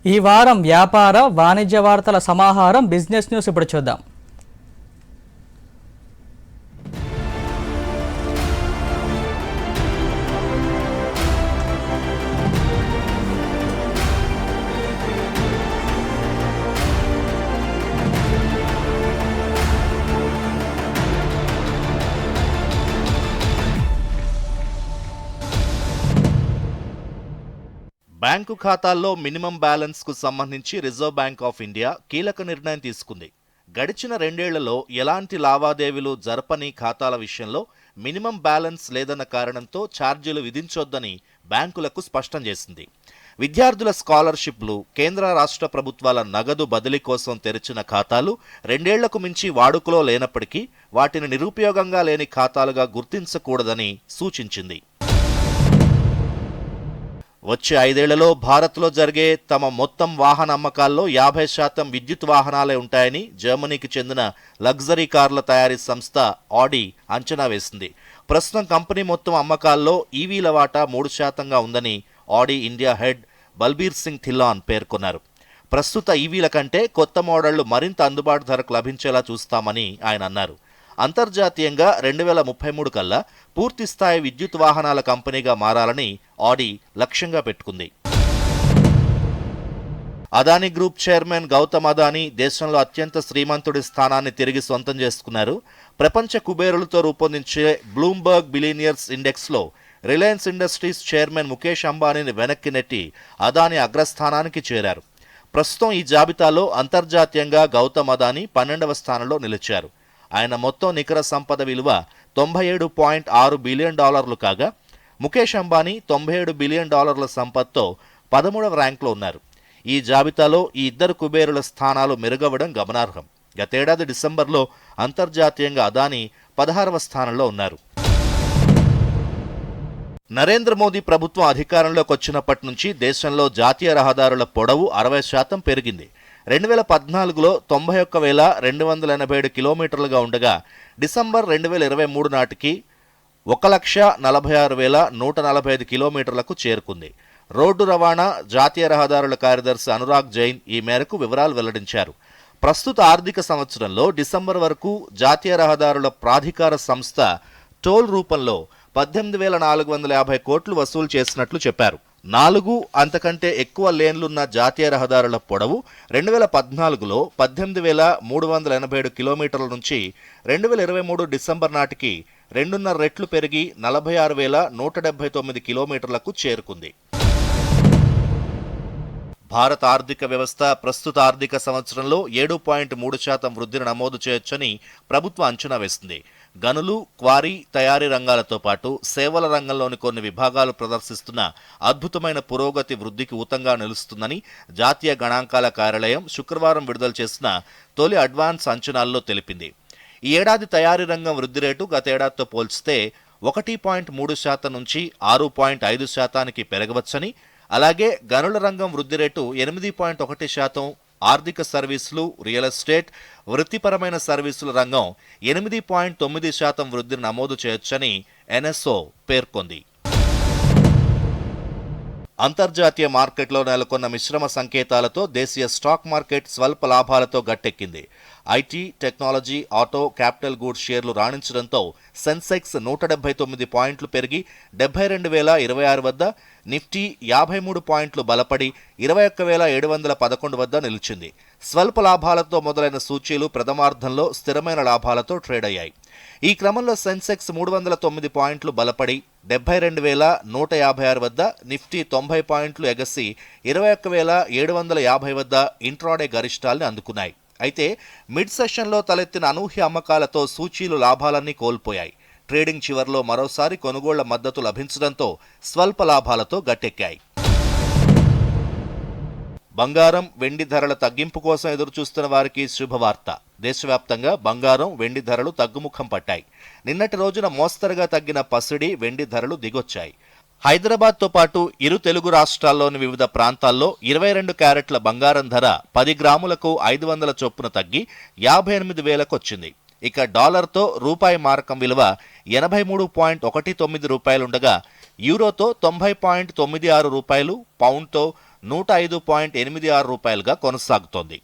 ఈ వారం వ్యాపార వాణిజ్య వార్తల సమాహారం బిజినెస్ న్యూస్ ఇప్పుడు చూద్దాం. బ్యాంకు ఖాతాల్లో మినిమం బ్యాలెన్స్ కు సంబంధించి రిజర్వ్ బ్యాంక్ ఆఫ్ ఇండియా కీలక నిర్ణయం తీసుకుంది. గడిచిన 2 ఏళ్లలో ఎలాంటి లావాదేవీలు జరపని ఖాతాల విషయంలో మినిమం బ్యాలెన్స్ లేదన్న కారణంతో ఛార్జీలు విధించొద్దని బ్యాంకులకు స్పష్టం చేసింది. విద్యార్థుల స్కాలర్షిప్లు, కేంద్ర రాష్ట్ర ప్రభుత్వాల నగదు బదిలీ కోసం తెరిచిన ఖాతాలు 2 ఏళ్లకు మించి వాడుకలో లేనప్పటికీ వాటిని నిరుపయోగంగా లేని ఖాతాలుగా గుర్తించకూడదని సూచించింది. వచ్చే 5 ఏళ్లలో భారత్లో జరిగే తమ మొత్తం వాహన అమ్మకాల్లో 50% విద్యుత్ వాహనాలే ఉంటాయని జర్మనీకి చెందిన లగ్జరీ కార్ల తయారీ సంస్థ ఆడి అంచనా వేసింది. ప్రస్తుతం కంపెనీ మొత్తం అమ్మకాల్లో ఈవీల వాటా 3%గా ఉందని Audi India head Balbir Singh Dhillon పేర్కొన్నారు. ప్రస్తుత ఈవీల కంటే కొత్త మోడళ్లు మరింత అందుబాటు ధరకు లభించేలా చూస్తామని ఆయన అన్నారు. అంతర్జాతీయంగా 2033 కల్లా పూర్తిస్థాయి విద్యుత్ వాహనాల కంపెనీగా మారాలని ఆడి లక్ష్యంగా పెట్టుకుంది. అదానీ గ్రూప్ చైర్మన్ గౌతమ్ అదానీ దేశంలో అత్యంత శ్రీమంతుడి స్థానాన్ని తిరిగి సొంతం చేసుకున్నారు. ప్రపంచ కుబేరులతో రూపొందించే బ్లూంబర్గ్ బిలియనియర్స్ ఇండెక్స్లో రిలయన్స్ ఇండస్ట్రీస్ చైర్మన్ ముఖేష్ అంబానీని వెనక్కి నెట్టి అదానీ అగ్రస్థానానికి చేరారు. ప్రస్తుతం ఈ జాబితాలో అంతర్జాతీయంగా గౌతమ్ అదానీ 12వ స్థానంలో నిలిచారు. ఆయన మొత్తం నికర సంపద విలువ $97.6 బిలియన్ కాగా ముఖేష్ అంబానీ $97 బిలియన్ సంపత్తో 13వ ర్యాంక్లో ఉన్నారు. ఈ జాబితాలో ఈ ఇద్దరు కుబేరుల స్థానాలు మెరుగవడం గమనార్హం. గతేడాది డిసెంబర్లో అంతర్జాతీయంగా అదానీ 16వ స్థానంలో ఉన్నారు. నరేంద్ర మోదీ ప్రభుత్వం అధికారంలోకి వచ్చినప్పటి నుంచి దేశంలో జాతీయ రహదారుల పొడవు 60% పెరిగింది. 2014లో 91,287 కిలోమీటర్లుగా ఉండగా డిసెంబర్ 2023 నాటికి 1,46,145 కిలోమీటర్లకు చేరుకుంది. రోడ్డు రవాణా, జాతీయ రహదారుల కార్యదర్శి అనురాగ్ జైన్ ఈ మేరకు వివరాలు వెల్లడించారు. ప్రస్తుత ఆర్థిక సంవత్సరంలో డిసెంబర్ వరకు జాతీయ రహదారుల ప్రాధికార సంస్థ టోల్ రూపంలో 18,450 కోట్లు వసూలు చేసినట్లు చెప్పారు. 4 అంతకంటే ఎక్కువ లేన్లున్న జాతీయ రహదారుల పొడవు 2014లో 18,387 కిలోమీటర్ల నుంచి 2023 డిసెంబర్ నాటికి 2.5 రెట్లు పెరిగి 46,179 కిలోమీటర్లకు చేరుకుంది. భారత ఆర్థిక వ్యవస్థ ప్రస్తుత ఆర్థిక సంవత్సరంలో 7.3% వృద్ధిని నమోదు చేయొచ్చని ప్రభుత్వం అంచనా వేసింది. గనులు, క్వారీ, తయారీ రంగాలతో పాటు సేవల రంగంలోని కొన్ని విభాగాలు ప్రదర్శిస్తున్న అద్భుతమైన పురోగతి వృద్ధికి ఊతంగా నిలుస్తుందని జాతీయ గణాంకాల కార్యాలయం శుక్రవారం విడుదల చేసిన తొలి అడ్వాన్స్ అంచనాల్లో తెలిపింది. ఈ ఏడాది తయారీ రంగం వృద్ధి రేటు గతేడాదితో పోల్చితే 1.3% నుంచి 6.5%కి పెరగవచ్చని, అలాగే గనుల రంగం వృద్ధి రేటు 8.1%, ఆర్థిక సర్వీసులు, రియల్ ఎస్టేట్, వృత్తిపరమైన సర్వీసుల రంగం 8.9% వృద్ధిని నమోదు చేయొచ్చని ఎన్ఎస్ఓ పేర్కొంది. అంతర్జాతీయ మార్కెట్లో నెలకొన్న మిశ్రమ సంకేతాలతో దేశీయ స్టాక్ మార్కెట్ స్వల్ప లాభాలతో గట్టెక్కింది. IT, technology, auto, capital goods షేర్లు రాణించడంతో సెన్సెక్స్ 179 పాయింట్లు పెరిగి 72,026 వద్ద, నిఫ్టీ 53 పాయింట్లు బలపడి 21,711 వద్ద నిలిచింది. స్వల్ప లాభాలతో మొదలైన సూచీలు ప్రథమార్థంలో స్థిరమైన లాభాలతో ట్రేడ్ అయ్యాయి. ఈ క్రమంలో సెన్సెక్స్ 309 పాయింట్లు బలపడి 72,156 వద్ద, నిఫ్టీ 90 పాయింట్లు ఎగసి 21,750 వద్ద ఇంట్రాడే గరిష్టాల్ని అందుకున్నాయి. అయితే మిడ్ సెషన్లో తలెత్తిన అనూహ్య అమ్మకాలతో సూచీలు లాభాలన్నీ కోల్పోయాయి. ట్రేడింగ్ చివర్లో మరోసారి కొనుగోళ్ల మద్దతు లభించడంతో స్వల్ప లాభాలతో గట్టెక్కాయి. బంగారం, వెండి ధరల తగ్గింపు కోసం ఎదురుచూస్తున్న వారికి శుభవార్త. దేశవ్యాప్తంగా బంగారం, వెండి ధరలు తగ్గుముఖం పట్టాయి. నిన్నటి రోజున మోస్తరుగా తగ్గిన పసిడి, వెండి ధరలు దిగొచ్చాయి. హైదరాబాద్తో పాటు ఇరు తెలుగు రాష్ట్రాల్లోని వివిధ ప్రాంతాల్లో 22 క్యారెట్ల బంగారం ధర 10 గ్రాములకు 500 చొప్పున తగ్గి 58,000కు వచ్చింది. ఇక డాలర్తో రూపాయి మారకం విలువ 83.19 రూపాయలుండగా యూరోతో 90.96 రూపాయలు, పౌండ్తో 105.86 రూపాయలుగా కొనసాగుతోంది.